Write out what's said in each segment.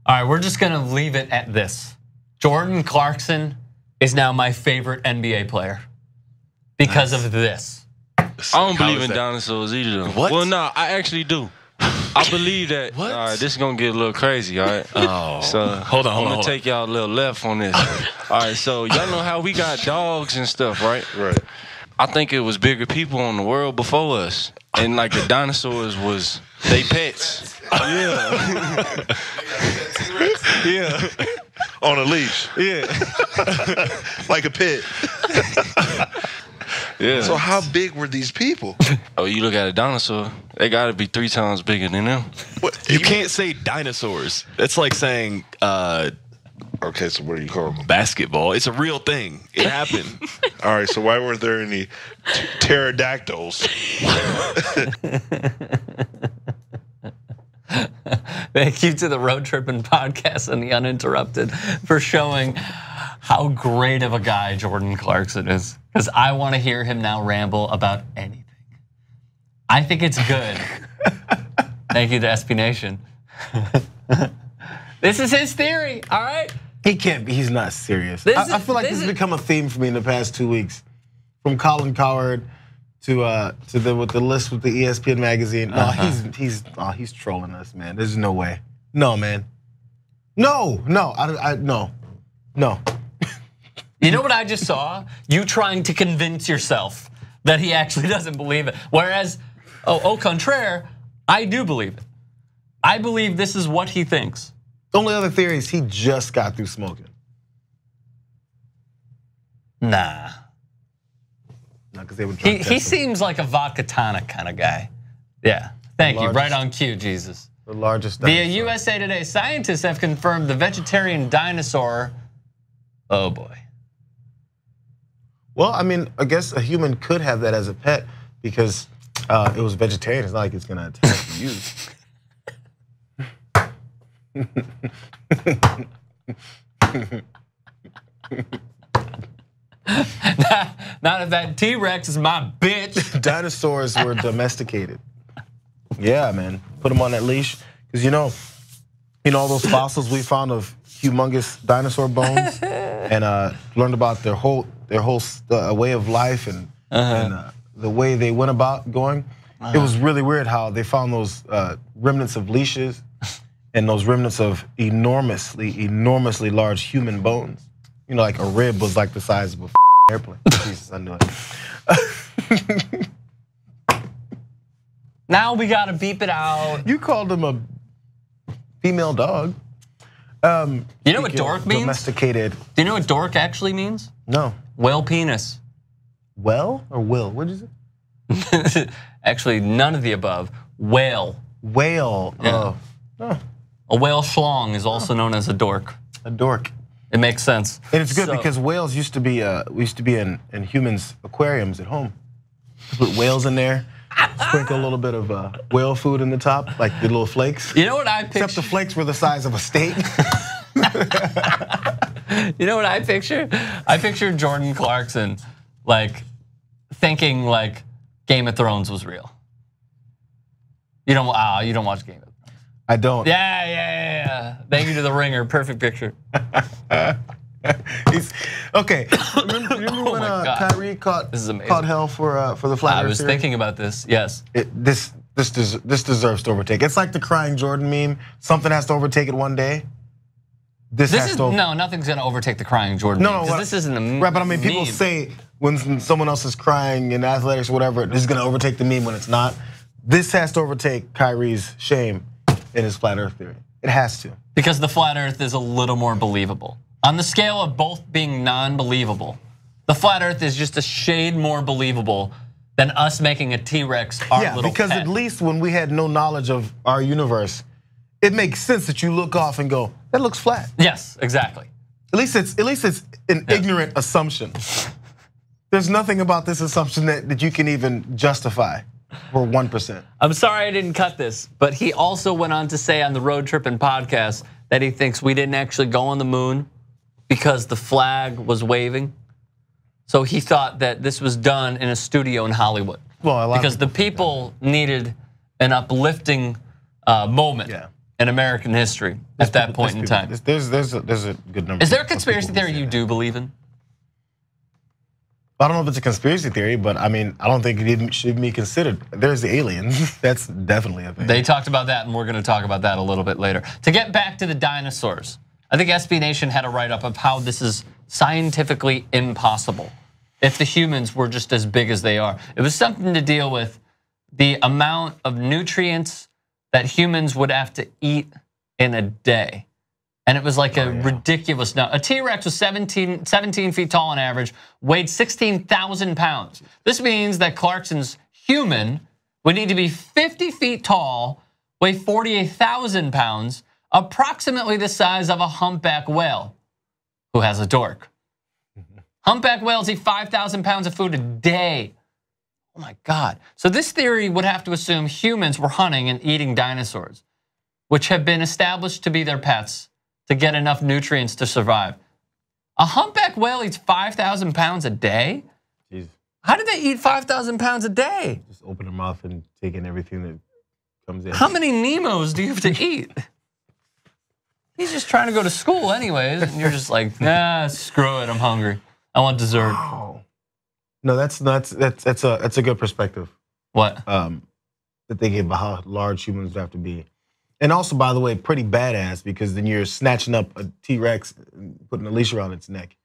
All right, we're just gonna leave it at this. Jordan Clarkson is now my favorite NBA player because of this. I don't believe in dinosaurs either. What? Well, no, I actually do. I believe that. What? All right, this is gonna get a little crazy. All right. Oh. So hold on. I'm gonna take y'all a little left on this. All right. So y'all know how we got dogs and stuff, right? Right. I think it was bigger people on the world before us, and like the dinosaurs was they pets. Yeah. Yeah. On a leash. Yeah. Like a pit. Yeah. So how big were these people? Oh, you look at a dinosaur, they gotta be 3 times bigger than them. What? You can't say dinosaurs. It's like saying Okay, so what do you call them? basketball. It's a real thing. It happened. All right, so why weren't there any pterodactyls? Thank you to the Road Trippin' Podcast and the Uninterrupted for showing how great of a guy Jordan Clarkson is. Because I want to hear him now ramble about anything. I think it's good. Thank you to SB Nation. This is his theory, all right? He can't be, he's not serious. I feel like this has become a theme for me in the past 2 weeks. From Colin Cowherd to with the list with the ESPN magazine. No, he's trolling us, man. There's no way. No, man. No. You know what I just saw? You trying to convince yourself that he actually doesn't believe it. Whereas, au contraire, I do believe it. I believe this is what he thinks. The only other theory is he just got through smoking. Nah. No, because they would drink He seems like a vodka tonic kind of guy. Yeah, thank you. Right on cue, Jesus. The largest Via dinosaur. USA Today, scientists have confirmed the vegetarian dinosaur. Oh boy. Well, I mean, I guess a human could have that as a pet because it was vegetarian. It's not like it's gonna attack you. Not if that T-Rex is my bitch. Dinosaurs were domesticated. Yeah, man. Put them on that leash because you know all those fossils we found of humongous dinosaur bones, and learned about their whole way of life and the way they went about going. It was really weird how they found those remnants of leashes and those remnants of enormously large human bones. You know, like a rib was like the size of a airplane. Jesus, I knew it. Now we gotta beep it out. You called him a female dog. You know what dork means? Domesticated. Do you know what dork actually means? No. Whale penis. Well or will? What is it? Actually, none of the above. Whale. Whale. Yeah. A whale schlong is also known as a dork. A dork. It makes sense. And it's good because whales used to be in humans' aquariums at home. Put whales in there, sprinkle a little bit of whale food in the top, like the little flakes. You know what I picture? Except the flakes were the size of a steak. You know what I picture? I picture Jordan Clarkson like thinking like Game of Thrones was real. You don't watch Game of Thrones. I don't. Yeah. Thank you to the Ringer. Perfect picture. Okay. Remember when Kyrie caught hell for the flat Earth I was theory? thinking about this. Yes. This deserves to overtake. It's like the crying Jordan meme. Something has to overtake it one day. No, nothing's gonna overtake the crying Jordan. No, this isn't a meme. Right, but I mean, people say when someone else is crying in athletics or whatever, this is gonna overtake the meme when it's not. This has to overtake Kyrie's shame in his flat Earth theory. It has to. Because the flat Earth is a little more believable. On the scale of both being non-believable, the flat Earth is just a shade more believable than us making a T-Rex our little pet. Because at least when we had no knowledge of our universe, it makes sense that you look off and go, that looks flat. Yes, exactly. At least it's an ignorant assumption. There's nothing about this assumption that you can even justify for 1%. I'm sorry I didn't cut this, but he also went on to say on the Road Trippin' Podcast that he thinks we didn't actually go on the moon because the flag was waving. So he thought that this was done in a studio in Hollywood. Well, because the people needed an uplifting moment. Yeah. in American history at that point in time. There's a good number. Is there a conspiracy theory you do believe in? I don't know if it's a conspiracy theory, but I mean, I don't think it even should be considered. There's the aliens. That's definitely a thing. They talked about that, and we're going to talk about that a little bit later. To get back to the dinosaurs, I think SB Nation had a write-up of how this is scientifically impossible if the humans were just as big as they are. It was something to deal with the amount of nutrients that humans would have to eat in a day. And it was like a ridiculous number. A T-Rex was 17 feet tall on average, weighed 16,000 pounds. This means that Clarkson's human would need to be 50 feet tall, weigh 48,000 pounds, approximately the size of a humpback whale who has a dork. Humpback whales eat 5,000 pounds of food a day. Oh my God. So this theory would have to assume humans were hunting and eating dinosaurs, which have been established to be their pets, to get enough nutrients to survive. A humpback whale eats 5,000 pounds a day? Jeez. How did they eat 5,000 pounds a day? Just open their mouth and take in everything that comes in. How many Nemos do you have to eat? He's just trying to go to school anyways, and you're just like, nah, screw it, I'm hungry. I want dessert. Wow. No, that's a good perspective. What? That they give about how large humans would have to be. And also, by the way, pretty badass, because then you're snatching up a T-Rex and putting a leash around its neck.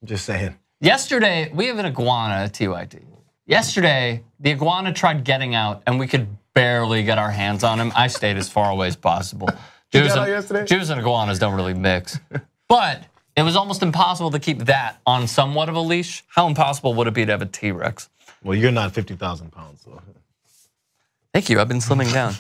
I'm just saying. Yesterday, we have an iguana at TYT. Yesterday, the iguana tried getting out, and we could barely get our hands on him. I stayed as far away as possible. Jews and iguanas don't really mix. But it was almost impossible to keep that on somewhat of a leash. How impossible would it be to have a T-Rex? Well, you're not 50,000 pounds, so. Thank you, I've been slimming down.